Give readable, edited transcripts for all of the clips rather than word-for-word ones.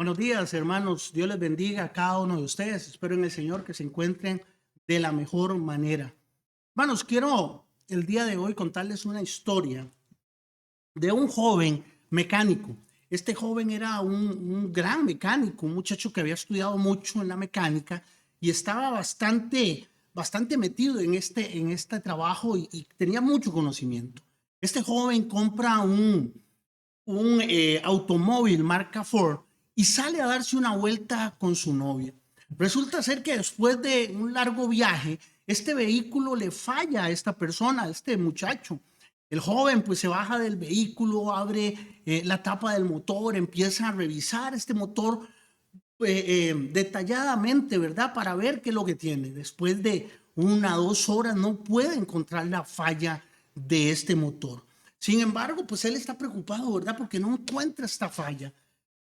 Buenos días, hermanos. Dios les bendiga a cada uno de ustedes. Espero en el Señor que se encuentren de la mejor manera. Hermanos, quiero el día de hoy contarles una historia de un joven mecánico. Este joven era un gran mecánico, un muchacho que había estudiado mucho en la mecánica y estaba bastante metido en este trabajo y tenía mucho conocimiento. Este joven compra un automóvil marca Ford y sale a darse una vuelta con su novia. Resulta ser que después de un largo viaje, este vehículo le falla a esta persona, a este muchacho. El joven pues se baja del vehículo, abre la tapa del motor, empieza a revisar este motor detalladamente, ¿verdad? Para ver qué es lo que tiene. Después de 1 o 2 horas no puede encontrar la falla de este motor. Sin embargo, pues él está preocupado, ¿verdad? Porque no encuentra esta falla.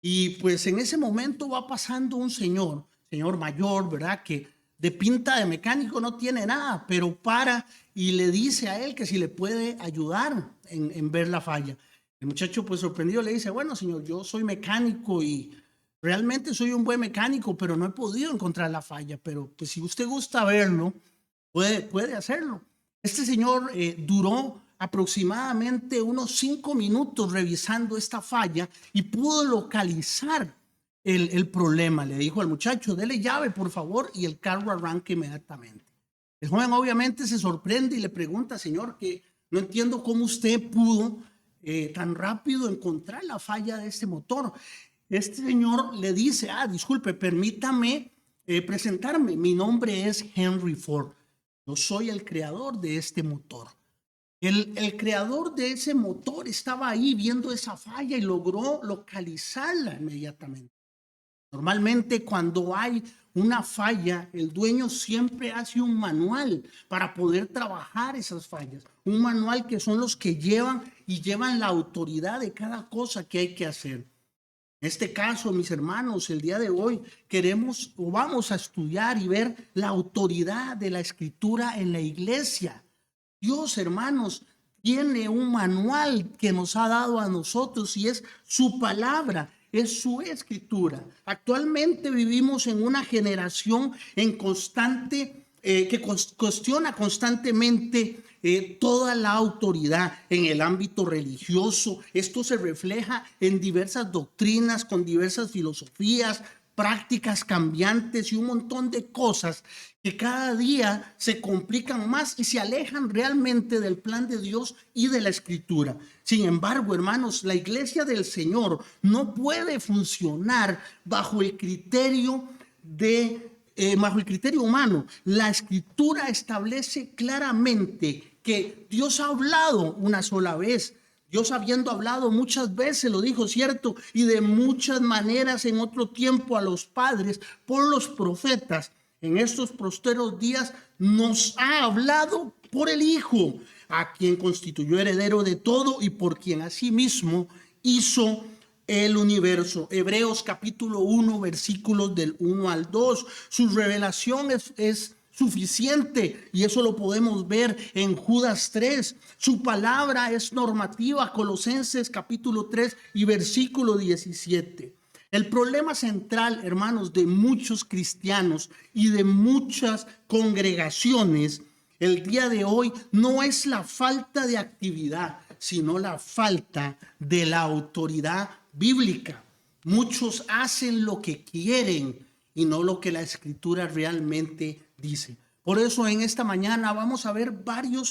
Y pues en ese momento va pasando un señor mayor, ¿verdad? Que de pinta de mecánico no tiene nada, pero para y le dice a él que si le puede ayudar en ver la falla. El muchacho pues sorprendido le dice, bueno señor, yo soy mecánico y realmente soy un buen mecánico, pero no he podido encontrar la falla, pero pues si usted gusta verlo, puede hacerlo. Este señor duró aproximadamente unos 5 minutos revisando esta falla y pudo localizar el problema. Le dijo al muchacho, dele llave por favor y el carro arranca inmediatamente. El joven obviamente se sorprende y le pregunta, señor, que no entiendo cómo usted pudo tan rápido encontrar la falla de este motor. Este señor le dice, disculpe, permítame presentarme. Mi nombre es Henry Ford. Yo soy el creador de este motor. El creador de ese motor estaba ahí viendo esa falla y logró localizarla inmediatamente. Normalmente cuando hay una falla, el dueño siempre hace un manual para poder trabajar esas fallas. Un manual que son los que llevan la autoridad de cada cosa que hay que hacer. En este caso, mis hermanos, el día de hoy queremos o vamos a estudiar y ver la autoridad de la escritura en la iglesia. Dios, hermanos, tiene un manual que nos ha dado a nosotros y es su palabra, es su escritura. Actualmente vivimos en una generación en constante que cuestiona constantemente toda la autoridad en el ámbito religioso. Esto se refleja en diversas doctrinas, con diversas filosofías, prácticas cambiantes y un montón de cosas que cada día se complican más y se alejan realmente del plan de Dios y de la escritura. Sin embargo, hermanos, la iglesia del Señor no puede funcionar bajo el criterio humano. La escritura establece claramente que Dios ha hablado una sola vez. Dios habiendo hablado muchas veces, lo dijo, ¿cierto? Y de muchas maneras en otro tiempo a los padres por los profetas. En estos posteros días nos ha hablado por el Hijo, a quien constituyó heredero de todo y por quien asimismo hizo el universo. Hebreos capítulo 1, versículos del 1 al 2. Su revelación es suficiente y eso lo podemos ver en Judas 3. Su palabra es normativa, Colosenses capítulo 3 y versículo 17. El problema central, hermanos, de muchos cristianos y de muchas congregaciones el día de hoy no es la falta de actividad, sino la falta de la autoridad bíblica. Muchos hacen lo que quieren y no lo que la escritura realmente dice. Por eso en esta mañana vamos a ver varias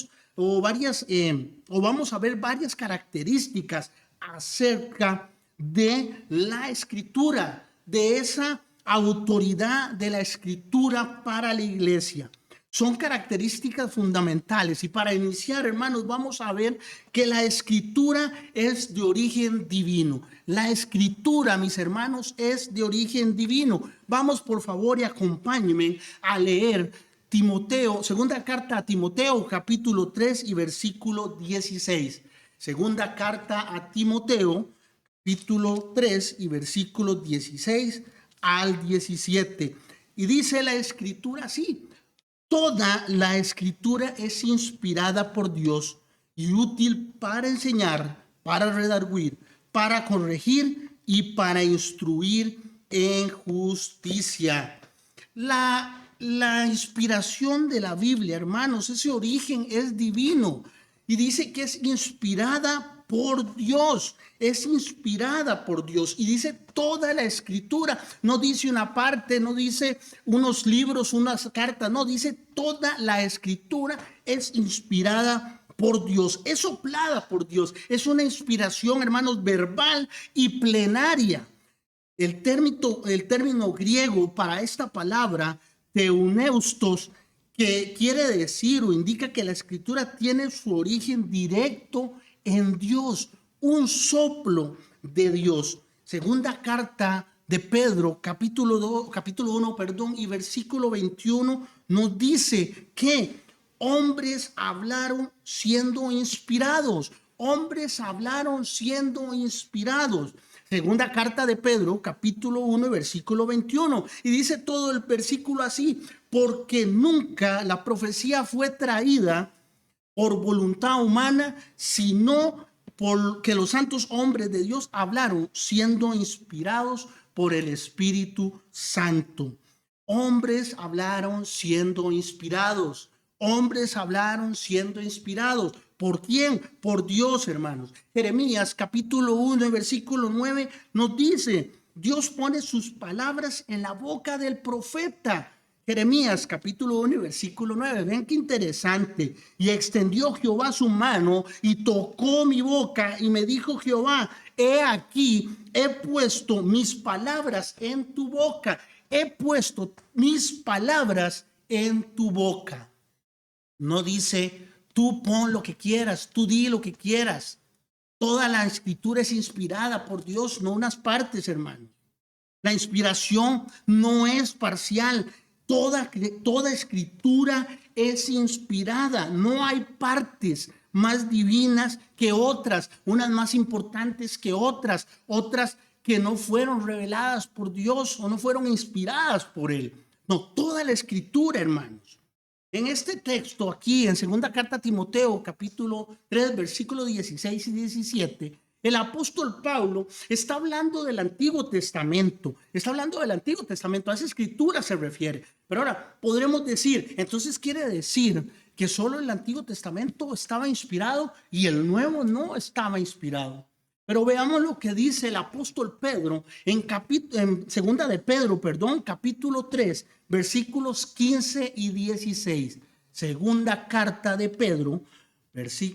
características acerca de la escritura, de esa autoridad de la escritura para la iglesia. Son características fundamentales y para iniciar, hermanos, vamos a ver que la escritura es de origen divino. La escritura, mis hermanos, es de origen divino. Vamos, por favor, y acompáñenme a leer segunda carta a Timoteo, capítulo 3 y versículo 16. Segunda carta a Timoteo, capítulo 3 y versículos 16 al 17. Y dice la escritura así: toda la escritura es inspirada por Dios y útil para enseñar, para redarguir, para corregir y para instruir en justicia. La inspiración de la Biblia, hermanos, ese origen es divino y dice que es inspirada por Dios, es inspirada por Dios y dice toda la escritura, no dice una parte, no dice unos libros, unas cartas, no, dice toda la escritura es inspirada por Dios, es soplada por Dios, es una inspiración, hermanos, verbal y plenaria. El término griego para esta palabra, teuneustos, que quiere decir o indica que la escritura tiene su origen directo en Dios, un soplo de Dios. Segunda carta de Pedro, capítulo 1, y versículo 21, nos dice que hombres hablaron siendo inspirados. Hombres hablaron siendo inspirados. Segunda carta de Pedro, capítulo 1, versículo 21. Y dice todo el versículo así: porque nunca la profecía fue traída por voluntad humana, sino porque los santos hombres de Dios hablaron siendo inspirados por el Espíritu Santo. Hombres hablaron siendo inspirados. Hombres hablaron siendo inspirados. ¿Por quién? Por Dios, hermanos. Jeremías capítulo 1, versículo 9 nos dice: Dios pone sus palabras en la boca del profeta. Jeremías capítulo 1, versículo 9. Ven qué interesante. Y extendió Jehová su mano y tocó mi boca y me dijo Jehová: he aquí, he puesto mis palabras en tu boca. He puesto mis palabras en tu boca. No dice, tú pon lo que quieras, tú di lo que quieras. Toda la escritura es inspirada por Dios, no unas partes, hermano. La inspiración no es parcial. Toda escritura es inspirada. No hay partes más divinas que otras, unas más importantes que otras, otras que no fueron reveladas por Dios o no fueron inspiradas por Él. No, toda la escritura, hermanos. En este texto aquí, en segunda carta a Timoteo, capítulo 3, versículos 16 y 17, el apóstol Pablo está hablando del Antiguo Testamento. Está hablando del Antiguo Testamento, a esa escritura se refiere. Pero ahora podremos decir, entonces quiere decir que solo el Antiguo Testamento estaba inspirado y el Nuevo no estaba inspirado. Pero veamos lo que dice el apóstol Pedro en segunda de Pedro, capítulo 3, versículos 15 y 16. Segunda carta de Pedro,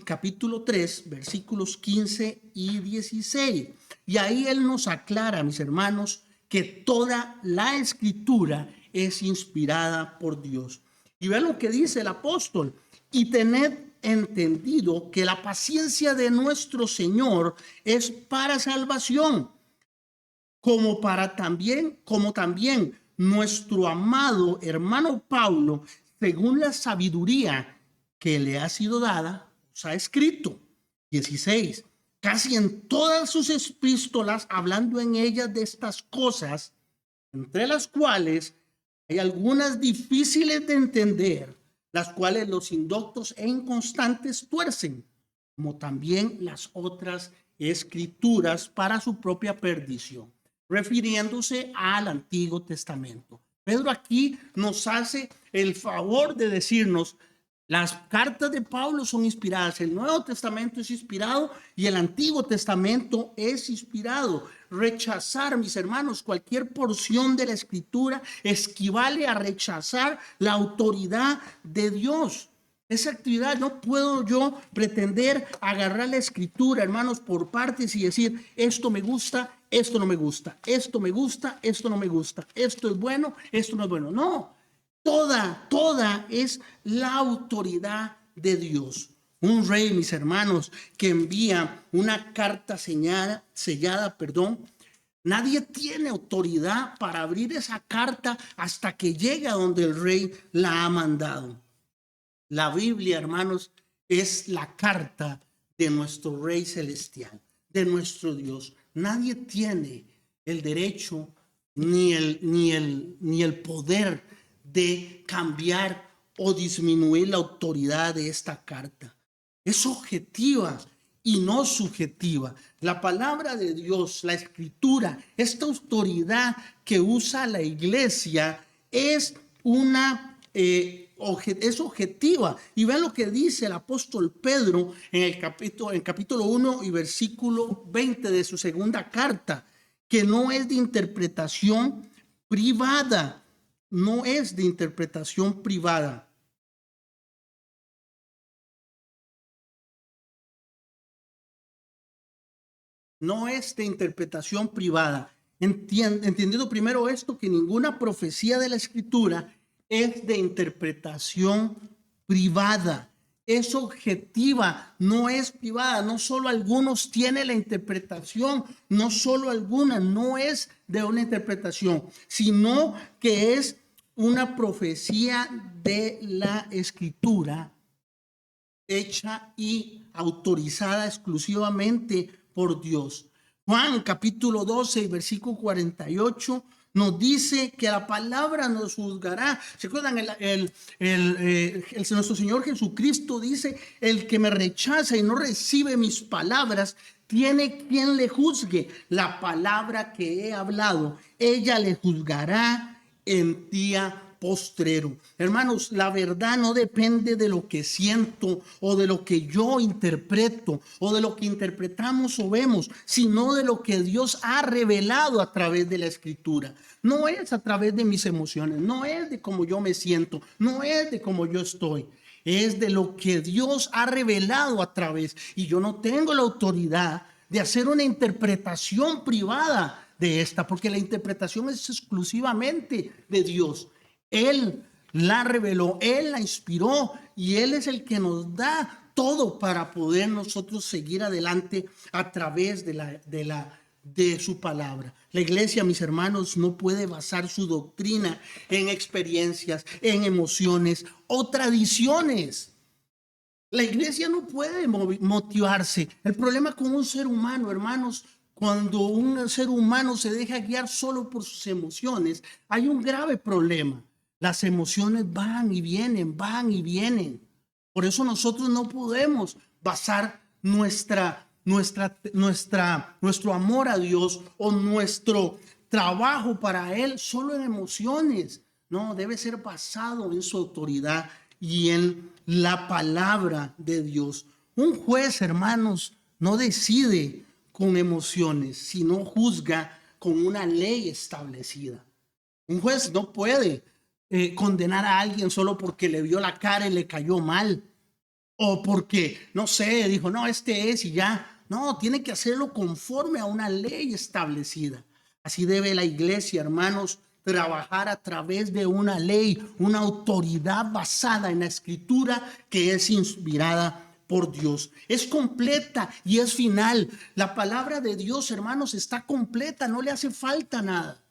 capítulo 3, versículos 15 y 16. Y ahí él nos aclara, mis hermanos, que toda la escritura es inspirada por Dios. Y vean lo que dice el apóstol: y tened entendido que la paciencia de nuestro Señor es para salvación, como también nuestro amado hermano Pablo, según la sabiduría que le ha sido dada, os ha escrito. 16. Casi en todas sus epístolas, hablando en ellas de estas cosas, entre las cuales hay algunas difíciles de entender, las cuales los indoctos e inconstantes tuercen, como también las otras escrituras para su propia perdición, refiriéndose al Antiguo Testamento. Pedro aquí nos hace el favor de decirnos: las cartas de Pablo son inspiradas, el Nuevo Testamento es inspirado y el Antiguo Testamento es inspirado. Rechazar, mis hermanos, cualquier porción de la escritura equivale a rechazar la autoridad de Dios. Esa actividad, no puedo yo pretender agarrar la escritura, hermanos, por partes y decir: esto me gusta, esto no me gusta, esto me gusta, esto no me gusta, esto es bueno, esto no es bueno. No. Toda es la autoridad de Dios. Un rey, mis hermanos, que envía una carta sellada, nadie tiene autoridad para abrir esa carta hasta que llegue a donde el rey la ha mandado. La Biblia, hermanos, es la carta de nuestro Rey Celestial, de nuestro Dios. Nadie tiene el derecho ni el poder de cambiar o disminuir la autoridad de esta carta. Es objetiva y no subjetiva. La palabra de Dios, la escritura, esta autoridad que usa la iglesia es es objetiva. Y vean lo que dice el apóstol Pedro en capítulo 1 y versículo 20 de su segunda carta, que no es de interpretación privada, no es de interpretación privada. No es de interpretación privada. Entendiendo primero esto, que ninguna profecía de la escritura es de interpretación privada. Es objetiva, no es privada. No solo algunos tienen la interpretación, no solo algunas, no es de una interpretación, sino que es una profecía de la escritura hecha y autorizada exclusivamente por Dios. Juan capítulo 12 y versículo 48 nos dice que la palabra nos juzgará. ¿Se acuerdan? Nuestro Señor Jesucristo dice: el que me rechaza y no recibe mis palabras, tiene quien le juzgue. La palabra que he hablado, ella le juzgará en día postrero. Hermanos, la verdad no depende de lo que siento o de lo que yo interpreto o de lo que interpretamos o vemos, sino de lo que Dios ha revelado a través de la escritura. No es a través de mis emociones, no es de cómo yo me siento, no es de cómo yo estoy. Es de lo que Dios ha revelado a través. Y yo no tengo la autoridad de hacer una interpretación privada de esta, porque la interpretación es exclusivamente de Dios. Él la reveló, Él la inspiró y Él es el que nos da todo para poder nosotros seguir adelante a través de su palabra. La iglesia, mis hermanos, no puede basar su doctrina en experiencias, en emociones o tradiciones. La iglesia no puede motivarse. El problema con un ser humano, hermanos, cuando un ser humano se deja guiar solo por sus emociones, hay un grave problema. Las emociones van y vienen, van y vienen. Por eso nosotros no podemos basar nuestro amor a Dios o nuestro trabajo para Él solo en emociones. No, debe ser basado en su autoridad y en la palabra de Dios. Un juez, hermanos, no decide con emociones, sino juzga con una ley establecida. Un juez no puede condenar a alguien solo porque le vio la cara y le cayó mal, o porque, no sé, dijo, no, este es y ya. No, tiene que hacerlo conforme a una ley establecida. Así debe la iglesia, hermanos, trabajar a través de una ley, una autoridad basada en la escritura que es inspirada por Dios. Es completa y es final. La palabra de Dios, hermanos, está completa, no le hace falta nada.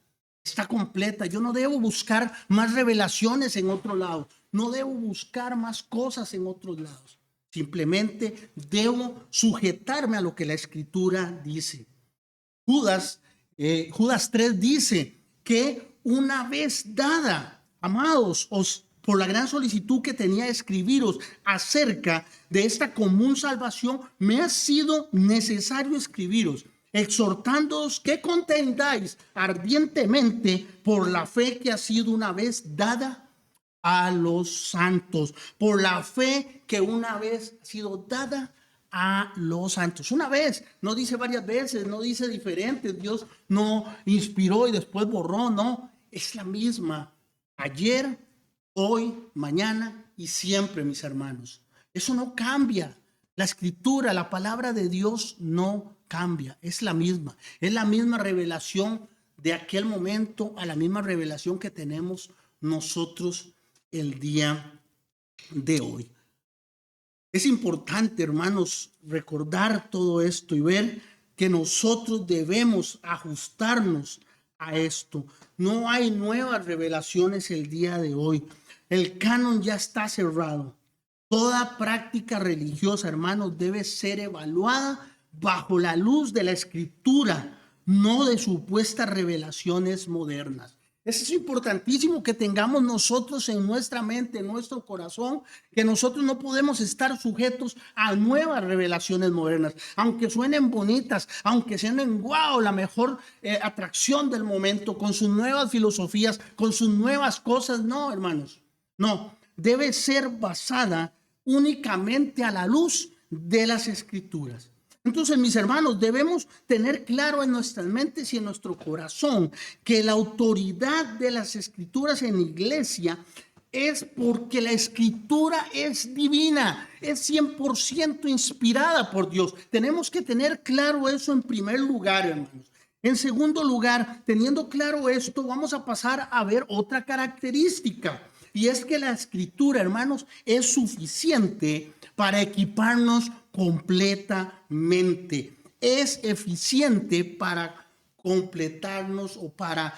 Está completa. Yo no debo buscar más revelaciones en otro lado. No debo buscar más cosas en otros lados. Simplemente debo sujetarme a lo que la escritura dice. Judas 3 dice que una vez dada, amados, por la gran solicitud que tenía de escribiros acerca de esta común salvación, me ha sido necesario escribiros, exhortándoos que contendáis ardientemente por la fe que ha sido una vez dada a los santos, por la fe que una vez ha sido dada a los santos. Una vez, no dice varias veces, no dice diferentes. Dios no inspiró y después borró, no, es la misma ayer, hoy, mañana y siempre, mis hermanos. Eso no cambia. La escritura, la palabra de Dios no cambia, es la misma revelación de aquel momento a la misma revelación que tenemos nosotros el día de hoy. Es importante, hermanos, recordar todo esto y ver que nosotros debemos ajustarnos a esto. No hay nuevas revelaciones el día de hoy. El canon ya está cerrado. Toda práctica religiosa, hermanos, debe ser evaluada bajo la luz de la escritura, no de supuestas revelaciones modernas. Eso es importantísimo que tengamos nosotros en nuestra mente, en nuestro corazón, que nosotros no podemos estar sujetos a nuevas revelaciones modernas, aunque suenen bonitas, aunque suenen wow, la mejor atracción del momento, con sus nuevas filosofías, con sus nuevas cosas. No, hermanos, no, debe ser basada únicamente a la luz de las Escrituras. Entonces, mis hermanos, debemos tener claro en nuestras mentes y en nuestro corazón que la autoridad de las Escrituras en la iglesia es porque la Escritura es divina, es 100% inspirada por Dios. Tenemos que tener claro eso en primer lugar, hermanos. En segundo lugar, teniendo claro esto, vamos a pasar a ver otra característica. Y es que la Escritura, hermanos, es suficiente para equiparnos completamente. Es eficiente para completarnos o para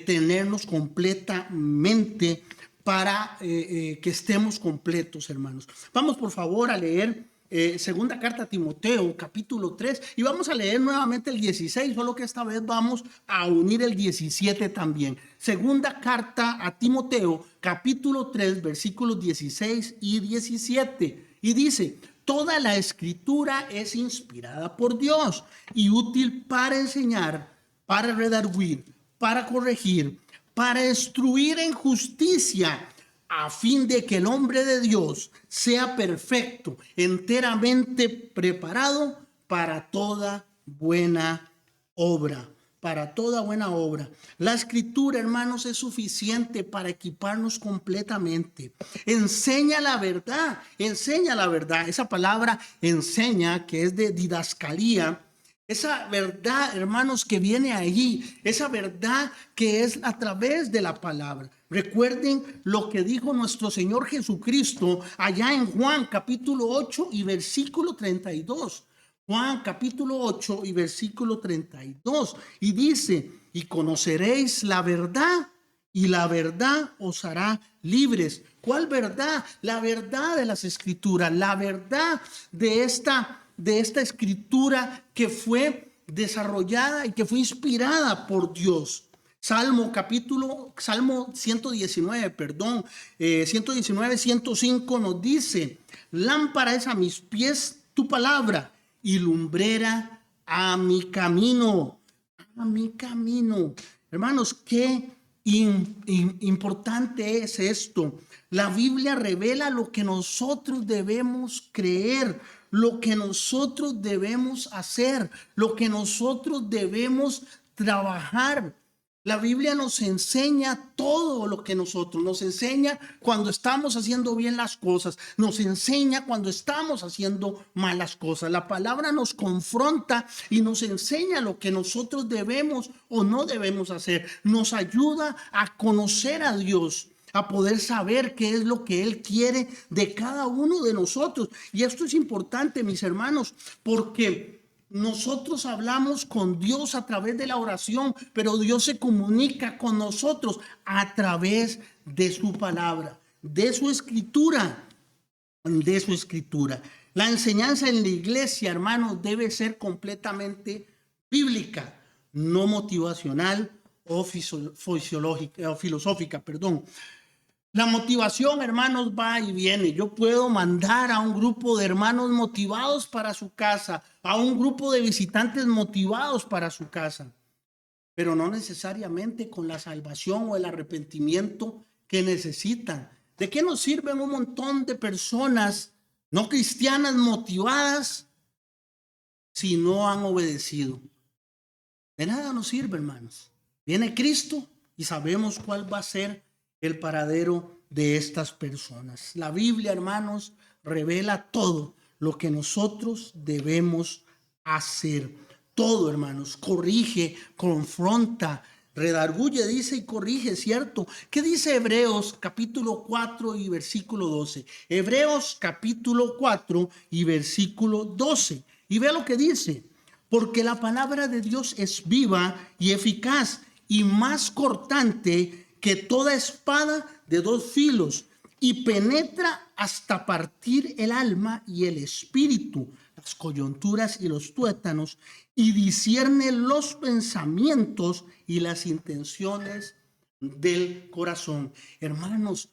tenernos completamente, para que estemos completos, hermanos. Vamos por favor a leer segunda carta a Timoteo, capítulo 3, y vamos a leer nuevamente el 16, solo que esta vez vamos a unir el 17 también. Segunda carta a Timoteo, capítulo 3, versículos 16 y 17, y dice: toda la Escritura es inspirada por Dios y útil para enseñar, para redarguir, para corregir, para instruir en justicia, a fin de que el hombre de Dios sea perfecto, enteramente preparado para toda buena obra. Para toda buena obra. La Escritura, hermanos, es suficiente para equiparnos completamente. Enseña la verdad, enseña la verdad. Esa palabra enseña, que es de didascalía, esa verdad, hermanos, que viene allí, esa verdad que es a través de la palabra. Recuerden lo que dijo nuestro Señor Jesucristo allá en Juan capítulo 8 y versículo 32. Juan capítulo 8 y versículo 32. Y dice: y conoceréis la verdad, y la verdad os hará libres. ¿Cuál verdad? La verdad de las Escrituras, la verdad de esta Escritura que fue desarrollada y que fue inspirada por Dios. Salmo 119, 105 nos dice: lámpara es a mis pies tu palabra y lumbrera a mi camino. A mi camino. Hermanos, qué importante es esto. La Biblia revela lo que nosotros debemos creer, lo que nosotros debemos hacer, lo que nosotros debemos trabajar. La Biblia nos enseña todo lo que nos enseña cuando estamos haciendo bien las cosas, nos enseña cuando estamos haciendo malas cosas. La palabra nos confronta y nos enseña lo que nosotros debemos o no debemos hacer. Nos ayuda a conocer a Dios, a poder saber qué es lo que Él quiere de cada uno de nosotros. Y esto es importante, mis hermanos, porque nosotros hablamos con Dios a través de la oración, pero Dios se comunica con nosotros a través de su palabra, de su escritura, de su escritura. La enseñanza en la iglesia, hermanos, debe ser completamente bíblica, no motivacional o filosófica, perdón. La motivación, hermanos, va y viene. Yo puedo mandar a un grupo de hermanos motivados para su casa, a un grupo de visitantes motivados para su casa, pero no necesariamente con la salvación o el arrepentimiento que necesitan. ¿De qué nos sirven un montón de personas no cristianas motivadas si no han obedecido? De nada nos sirve, hermanos. Viene Cristo y sabemos cuál va a ser el paradero de estas personas. La Biblia, hermanos, revela todo lo que nosotros debemos hacer. Todo, hermanos, corrige, confronta, redarguye, dice, y corrige, ¿cierto? ¿Qué dice Hebreos capítulo 4 y versículo 12? Hebreos capítulo 4 y versículo 12. Y ve lo que dice: porque la palabra de Dios es viva y eficaz y más cortante que toda espada de dos filos, y penetra hasta partir el alma y el espíritu, las coyunturas y los tuétanos, y discierne los pensamientos y las intenciones del corazón. Hermanos,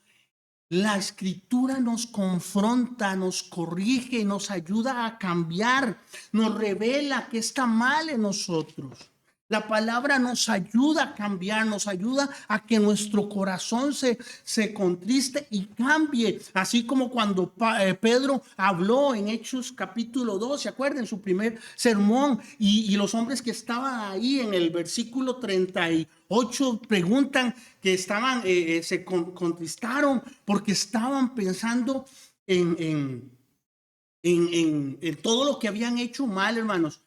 la escritura nos confronta, nos corrige, nos ayuda a cambiar, nos revela que está mal en nosotros. La palabra nos ayuda a cambiar, nos ayuda a que nuestro corazón se contriste y cambie. Así como cuando Pedro habló en Hechos capítulo 2, ¿se acuerdan? Su primer sermón. Y los hombres que estaban ahí en el versículo 38 preguntan que se contristaron porque estaban pensando en todo lo que habían hecho mal, hermanos.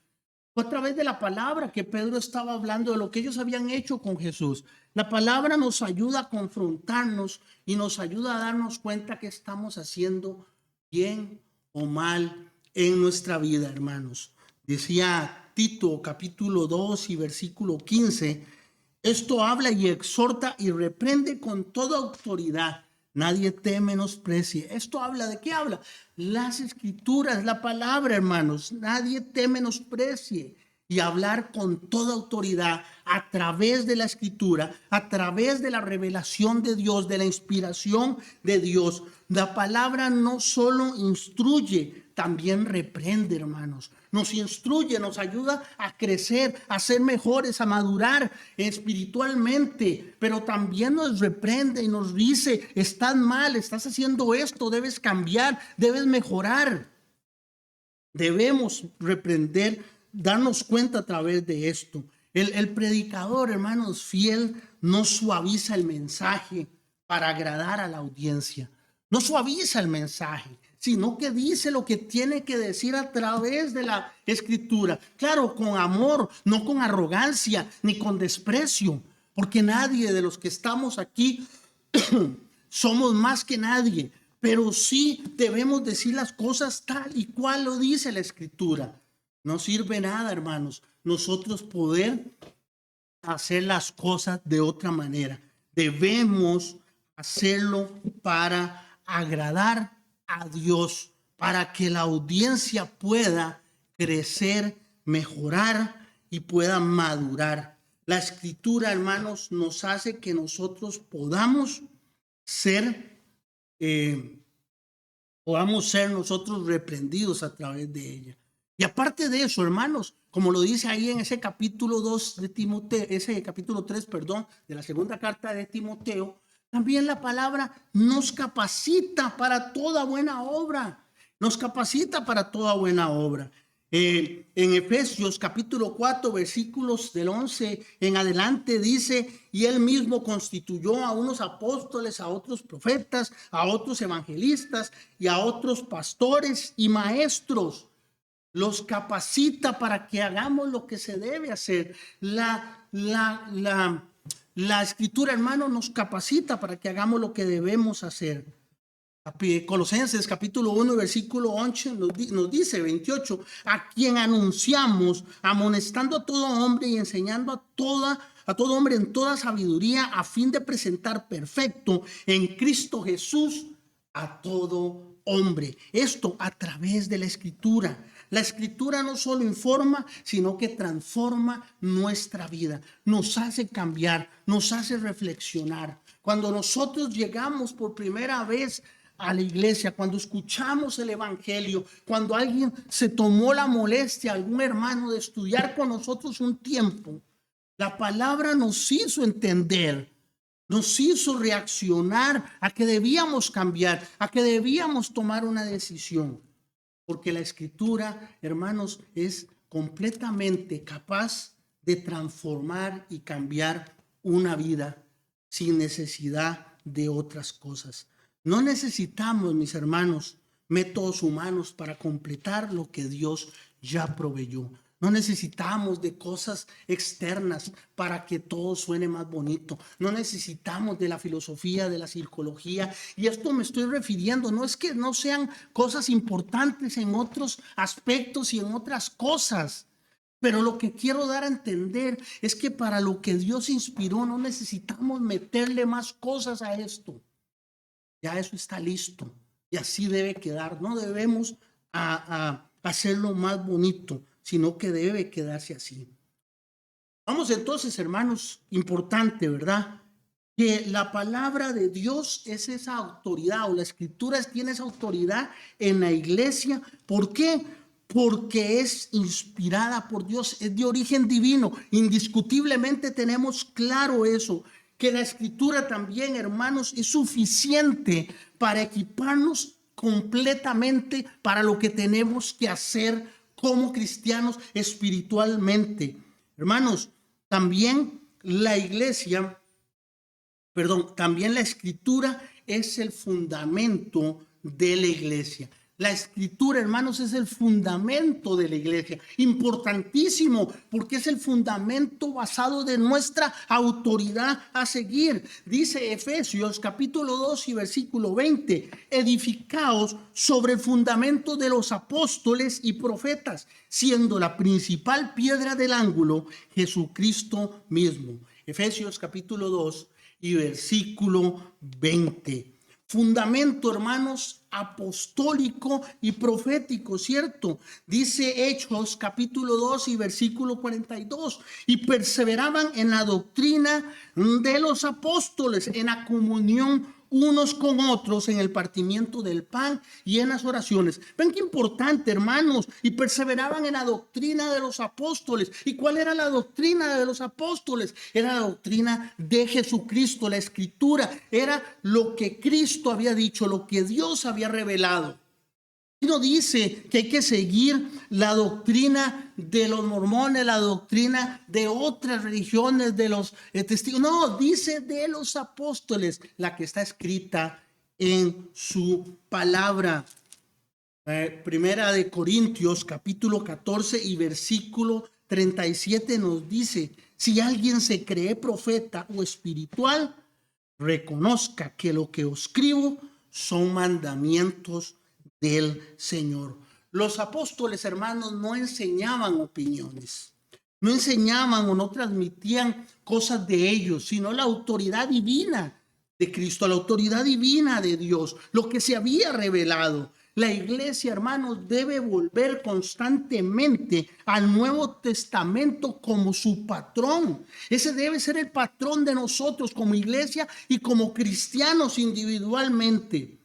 Fue a través de la palabra que Pedro estaba hablando de lo que ellos habían hecho con Jesús. La palabra nos ayuda a confrontarnos y nos ayuda a darnos cuenta que estamos haciendo bien o mal en nuestra vida, hermanos. Decía Tito capítulo 2 y versículo 15, esto habla y exhorta y reprende con toda autoridad. Nadie te menosprecie. Esto habla, ¿de qué habla? Las escrituras, la palabra, hermanos. Nadie te menosprecie. Y hablar con toda autoridad a través de la escritura, a través de la revelación de Dios, de la inspiración de Dios. La palabra no solo instruye, también reprende, hermanos. Nos instruye, nos ayuda a crecer, a ser mejores, a madurar espiritualmente, pero también nos reprende y nos dice, estás mal, estás haciendo esto, debes cambiar, debes mejorar. Debemos reprender, darnos cuenta a través de esto. El predicador, hermanos, fiel, no suaviza el mensaje para agradar a la audiencia. No suaviza el mensaje, sino que dice lo que tiene que decir a través de la escritura. Claro, con amor, no con arrogancia ni con desprecio, porque nadie de los que estamos aquí somos más que nadie, pero sí debemos decir las cosas tal y cual lo dice la escritura. No sirve nada, hermanos, nosotros poder hacer las cosas de otra manera. Debemos hacerlo para agradar a Dios, para que la audiencia pueda crecer, mejorar y pueda madurar. La escritura, hermanos, nos hace que nosotros podamos ser nosotros reprendidos a través de ella. Y aparte de eso, hermanos, como lo dice ahí en ese capítulo 2 de Timoteo, ese capítulo 3, perdón, de la segunda carta de Timoteo, también la palabra nos capacita para toda buena obra. Nos capacita para toda buena obra. En Efesios capítulo 4 versículos del 11 en adelante dice, y él mismo constituyó a unos apóstoles, a otros profetas, a otros evangelistas y a otros pastores y maestros. Los capacita para que hagamos lo que se debe hacer. La escritura, hermano, nos capacita para que hagamos lo que debemos hacer. Colosenses capítulo 1 versículo 11 nos dice 28, a quien anunciamos, amonestando a todo hombre y enseñando a todo hombre en toda sabiduría, a fin de presentar perfecto en Cristo Jesús a todo hombre. Esto a través de la escritura. La escritura no solo informa, sino que transforma nuestra vida, nos hace cambiar, nos hace reflexionar. Cuando nosotros llegamos por primera vez a la iglesia, cuando escuchamos el evangelio, cuando alguien se tomó la molestia, algún hermano, de estudiar con nosotros un tiempo, la palabra nos hizo entender, nos hizo reaccionar a que debíamos cambiar, a que debíamos tomar una decisión. Porque la escritura, hermanos, es completamente capaz de transformar y cambiar una vida sin necesidad de otras cosas. No necesitamos, mis hermanos, métodos humanos para completar lo que Dios ya proveyó. No necesitamos de cosas externas para que todo suene más bonito. No necesitamos de la filosofía, de la psicología. Y esto me estoy refiriendo. No es que no sean cosas importantes en otros aspectos y en otras cosas. Pero lo que quiero dar a entender es que para lo que Dios inspiró no necesitamos meterle más cosas a esto. Ya eso está listo. Y así debe quedar. No debemos hacerlo más bonito, sino que debe quedarse así. Vamos entonces, hermanos, importante, ¿verdad? que la palabra de Dios es esa autoridad, o la escritura tiene esa autoridad en la iglesia. ¿Por qué? Porque es inspirada por Dios, es de origen divino. Indiscutiblemente tenemos claro eso, que la escritura también, hermanos, es suficiente para equiparnos completamente para lo que tenemos que hacer como cristianos espiritualmente. Hermanos, también la iglesia, también la escritura es el fundamento de la iglesia. La escritura, hermanos, es el fundamento de la iglesia. Importantísimo, porque es el fundamento basado de nuestra autoridad a seguir. Dice Efesios capítulo 2 y versículo 20: edificaos sobre el fundamento de los apóstoles y profetas, siendo la principal piedra del ángulo Jesucristo mismo. Efesios capítulo 2 y versículo 20. Fundamento, hermanos, apostólico y profético, ¿cierto? Dice Hechos capítulo 2 y versículo 42: y perseveraban en la doctrina de los apóstoles, en la comunión unos con otros, en el partimiento del pan y en las oraciones. Ven qué importante, hermanos. Y perseveraban en la doctrina de los apóstoles. ¿Y cuál era la doctrina de los apóstoles? Era la doctrina de Jesucristo. La escritura era lo que Cristo había dicho, lo que Dios había revelado. Y no dice que hay que seguir la doctrina de los mormones, la doctrina de otras religiones, de los testigos. No, dice de los apóstoles, la que está escrita en su palabra. Primera de Corintios, capítulo 14 y versículo 37 nos dice: si alguien se cree profeta o espiritual, reconozca que lo que os escribo son mandamientos del Señor. Los apóstoles, hermanos, no enseñaban opiniones, no enseñaban o no transmitían cosas de ellos, sino la autoridad divina de Cristo, la autoridad divina de Dios, lo que se había revelado. La iglesia, hermanos, debe volver constantemente al Nuevo Testamento como su patrón. Ese debe ser el patrón de nosotros como iglesia y como cristianos individualmente.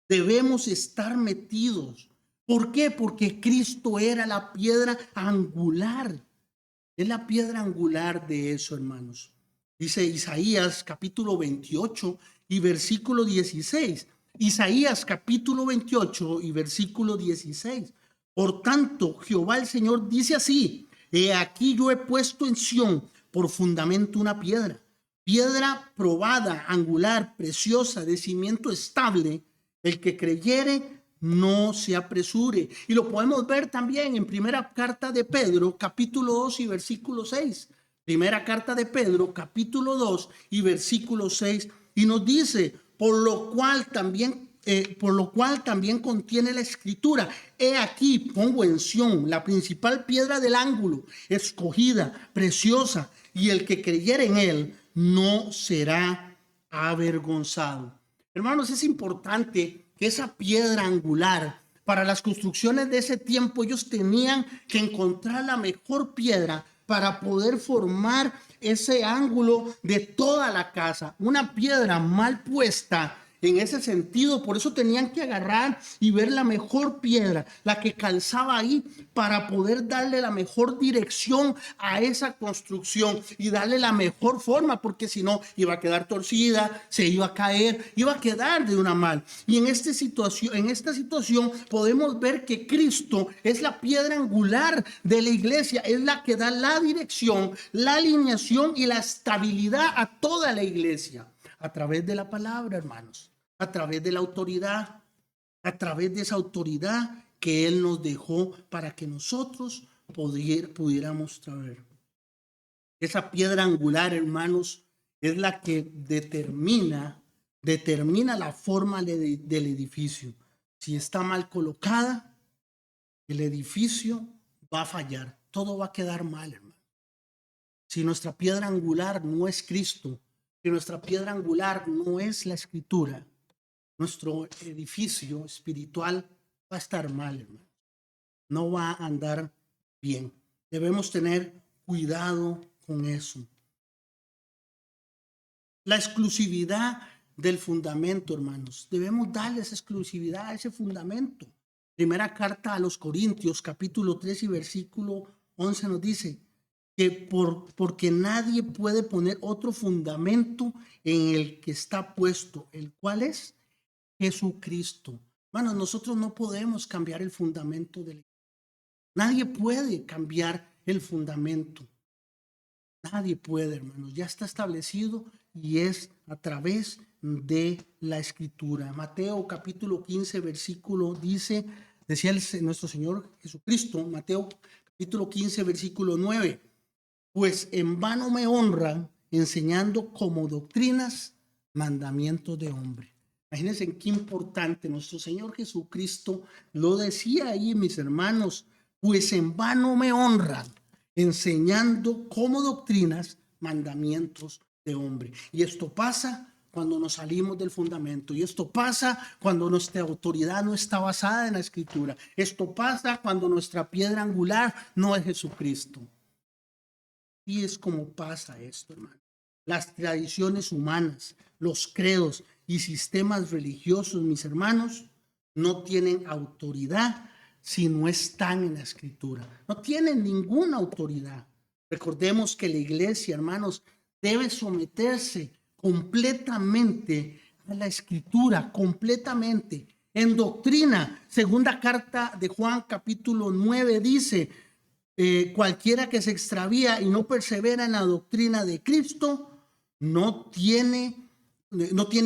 Debemos estar metidos. ¿Por qué? Porque Cristo era la piedra angular. Es la piedra angular de eso, hermanos. Dice Isaías capítulo 28 y versículo 16. Isaías capítulo 28 y versículo 16. Por tanto, Jehová el Señor dice así: he aquí yo he puesto en Sión por fundamento una piedra, piedra probada, angular, preciosa, de cimiento estable. El que creyere no se apresure. Y lo podemos ver también en primera carta de Pedro, capítulo 2 y versículo 6. Primera carta de Pedro, capítulo 2 y versículo 6. Y nos dice: por lo cual también contiene la escritura: he aquí pongo en Sión la principal piedra del ángulo, escogida, preciosa, y el que creyere en él no será avergonzado. Hermanos, es importante que esa piedra angular, para las construcciones de ese tiempo, ellos tenían que encontrar la mejor piedra para poder formar ese ángulo de toda la casa. Una piedra mal puesta en ese sentido, por eso tenían que agarrar y ver la mejor piedra, la que calzaba ahí, para poder darle la mejor dirección a esa construcción y darle la mejor forma, porque si no iba a quedar torcida, se iba a caer, iba a quedar de una mal. Y en esta situación podemos ver que Cristo es la piedra angular de la iglesia, es la que da la dirección, la alineación y la estabilidad a toda la iglesia. A través de la palabra, hermanos, a través de la autoridad, a través de esa autoridad que Él nos dejó para que nosotros pudiéramos traer. Esa piedra angular, hermanos, es la que determina la forma del edificio. Si está mal colocada, el edificio va a fallar, todo va a quedar mal, hermano. Si nuestra piedra angular no es Cristo, si nuestra piedra angular no es la escritura, nuestro edificio espiritual va a estar mal, hermano. No va a andar bien. Debemos tener cuidado con eso. La exclusividad del fundamento, hermanos. Debemos darle esa exclusividad a ese fundamento. Primera carta a los Corintios, capítulo 3 y versículo 11 nos dice que porque nadie puede poner otro fundamento en el que está puesto, el cual es Jesucristo. Hermanos, nosotros no podemos cambiar el fundamento de la iglesia. Nadie puede cambiar el fundamento. Nadie puede, hermanos. Ya está establecido y es a través de la Escritura. Mateo capítulo 15, versículo decía nuestro Señor Jesucristo, Mateo capítulo 15, versículo 9, pues en vano me honran enseñando como doctrinas mandamientos de hombre. Imagínense qué importante nuestro Señor Jesucristo lo decía ahí, mis hermanos, pues en vano me honran enseñando como doctrinas mandamientos de hombre. Y esto pasa cuando nos salimos del fundamento. Y esto pasa cuando nuestra autoridad no está basada en la Escritura. Esto pasa cuando nuestra piedra angular no es Jesucristo. Y es como pasa esto, hermano. Las tradiciones humanas, los credos y sistemas religiosos, mis hermanos, no tienen autoridad si no están en la Escritura. No tienen ninguna autoridad. Recordemos que la iglesia, hermanos, debe someterse completamente a la Escritura, completamente. En doctrina, segunda carta de Juan capítulo 9 dice, cualquiera que se extravía y no persevera en la doctrina de Cristo, no tiene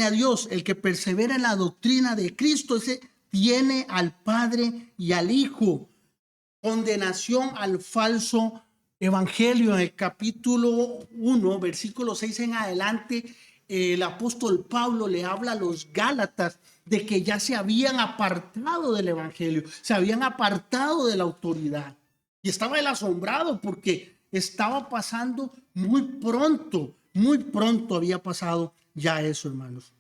a Dios. El que persevera en la doctrina de Cristo, ese tiene al Padre y al Hijo. Condenación al falso evangelio. En el capítulo 1, versículo 6 en adelante, el apóstol Pablo le habla a los Gálatas de que ya se habían apartado del evangelio, se habían apartado de la autoridad. Y estaba él asombrado porque estaba pasando muy pronto había pasado ya eso, hermanos.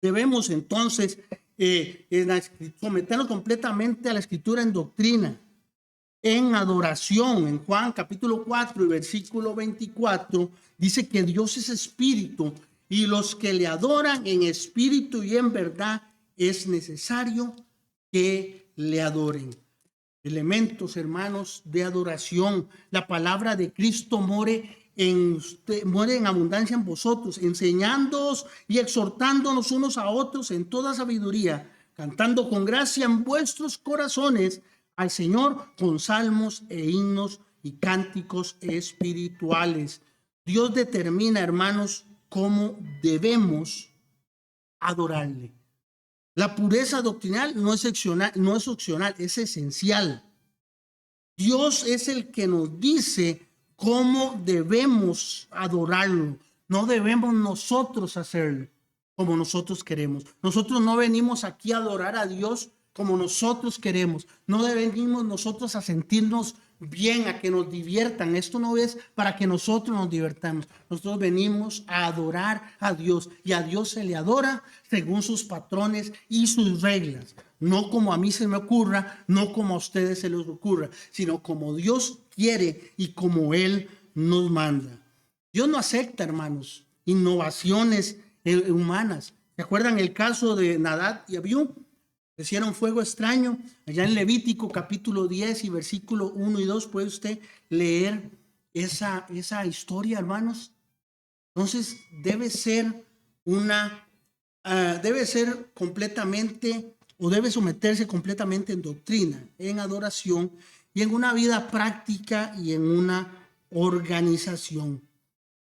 Debemos entonces someternos completamente a la Escritura en doctrina, en adoración. En Juan capítulo 4 y versículo 24 dice que Dios es espíritu y los que le adoran en espíritu y en verdad es necesario que le adoren. Elementos, hermanos, de adoración. La palabra de Cristo muere en abundancia en vosotros, enseñándoos y exhortándonos unos a otros en toda sabiduría, cantando con gracia en vuestros corazones al Señor con salmos e himnos y cánticos espirituales. Dios determina, hermanos, cómo debemos adorarle. La pureza doctrinal no es opcional, es esencial. Dios es el que nos dice cómo debemos adorarlo. No debemos nosotros hacerlo como nosotros queremos. Nosotros no venimos aquí a adorar a Dios como nosotros queremos. No venimos nosotros a sentirnos bien, a que nos diviertan. Esto no es para que nosotros nos divertamos. Nosotros venimos a adorar a Dios y a Dios se le adora según sus patrones y sus reglas. No como a mí se me ocurra, no como a ustedes se les ocurra, sino como Dios quiere y como Él nos manda. Dios no acepta, hermanos, innovaciones humanas. ¿Se acuerdan el caso de Nadab y Abiú? Hicieron fuego extraño. Allá en Levítico capítulo 10 y versículo 1 y 2 puede usted leer esa historia, hermanos. Entonces debe ser completamente, o debe someterse completamente en doctrina, en adoración y en una vida práctica y en una organización.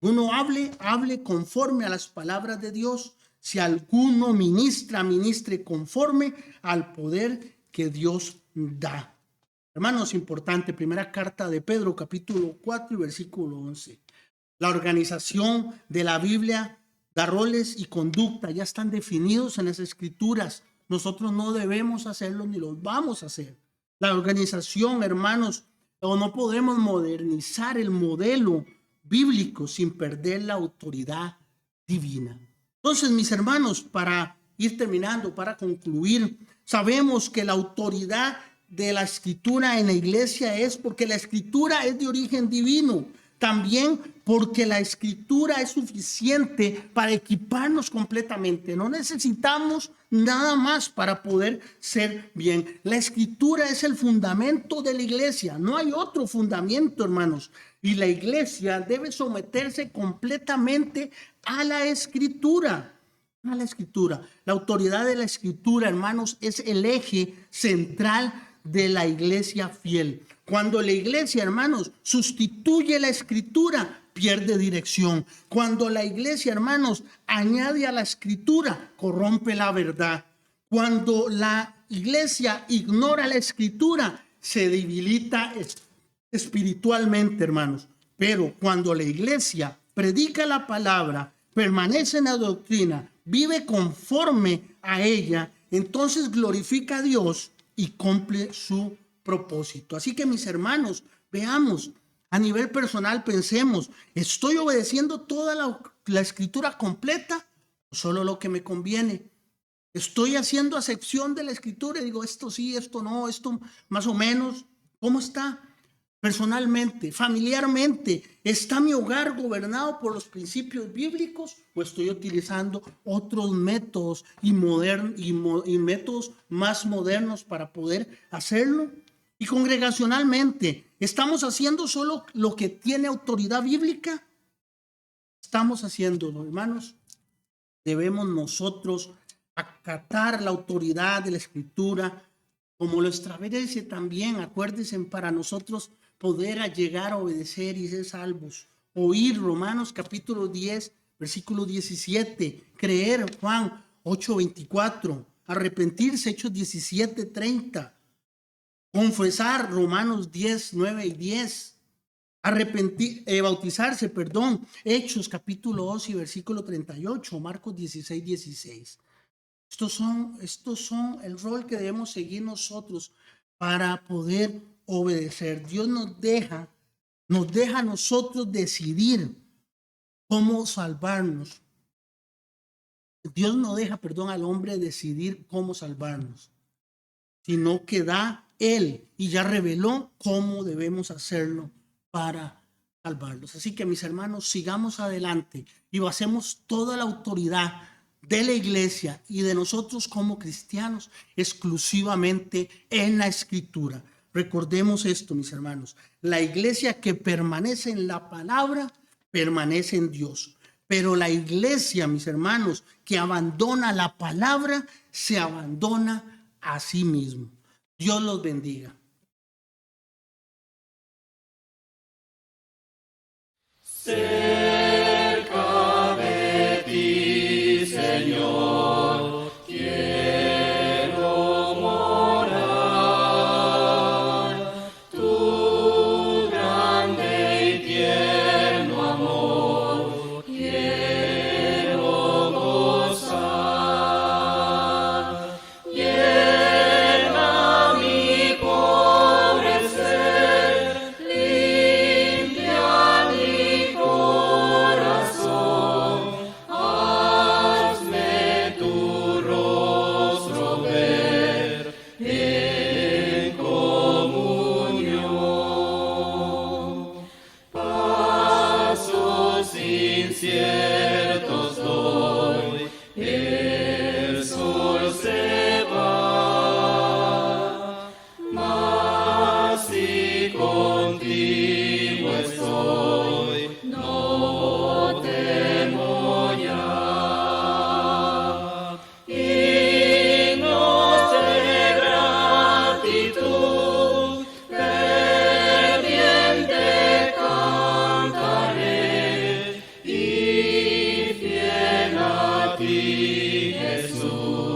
Uno hable conforme a las palabras de Dios. Si alguno ministre conforme al poder que Dios da. Hermanos, importante, primera carta de Pedro, capítulo 4 y versículo 11. La organización de la Biblia da roles y conducta, ya están definidos en las Escrituras. Nosotros no debemos hacerlo ni los vamos a hacer. La organización, hermanos, no podemos modernizar el modelo bíblico sin perder la autoridad divina. Entonces, mis hermanos, para ir terminando, para concluir, sabemos que la autoridad de la Escritura en la iglesia es porque la Escritura es de origen divino. También porque la Escritura es suficiente para equiparnos completamente. No necesitamos nada más para poder ser bien. La Escritura es el fundamento de la iglesia. No hay otro fundamento, hermanos. Y la iglesia debe someterse completamente a la Escritura. A la Escritura. La autoridad de la Escritura, hermanos, es el eje central de la iglesia fiel. Cuando la iglesia, hermanos, sustituye la Escritura, pierde dirección. Cuando la iglesia, hermanos, añade a la Escritura, corrompe la verdad. Cuando la iglesia ignora la Escritura, se debilita espiritualmente, hermanos. Pero cuando la iglesia predica la palabra, permanece en la doctrina, vive conforme a ella, entonces glorifica a Dios y cumple su propósito. Así que, mis hermanos, veamos a nivel personal, pensemos, ¿estoy obedeciendo toda la Escritura completa o solo lo que me conviene? ¿Estoy haciendo acepción de la Escritura y digo esto sí, esto no, esto más o menos? ¿Cómo está? Personalmente, familiarmente, ¿está mi hogar gobernado por los principios bíblicos o estoy utilizando otros métodos y métodos más modernos para poder hacerlo? Y congregacionalmente, ¿estamos haciendo solo lo que tiene autoridad bíblica? ¿Estamos haciéndolo, hermanos? Debemos nosotros acatar la autoridad de la Escritura, como lo establece también, acuérdense, para nosotros poder llegar a obedecer y ser salvos. Oír Romanos capítulo 10, versículo 17. Creer Juan 8:24. Arrepentirse Hechos 17:30. Confesar Romanos 10, 9 y 10. Bautizarse, Hechos capítulo 12, versículo 38. Marcos 16, 16. Estos son el rol que debemos seguir nosotros para poder obedecer. Dios nos deja a nosotros decidir cómo salvarnos. Dios no deja, al hombre decidir cómo salvarnos, sino que da Él y ya reveló cómo debemos hacerlo para salvarlos. Así que, mis hermanos, sigamos adelante y basemos toda la autoridad de la iglesia y de nosotros como cristianos exclusivamente en la Escritura. Recordemos esto, mis hermanos, la iglesia que permanece en la palabra permanece en Dios, pero la iglesia, mis hermanos, que abandona la palabra se abandona a sí mismo. Dios los bendiga. Cerca de ti, Señor, quiero morar. Tu grande y tierno amor quiero gozar. Llena mi pobre ser, limpia mi corazón, hazme tu rostro ver en comunión. Pasos inciertos doy, el sol se va, mas si contigo estoy, no temo ya. Himnos de gratitud, ferviente cantaré, y fiel a ti, Jesús.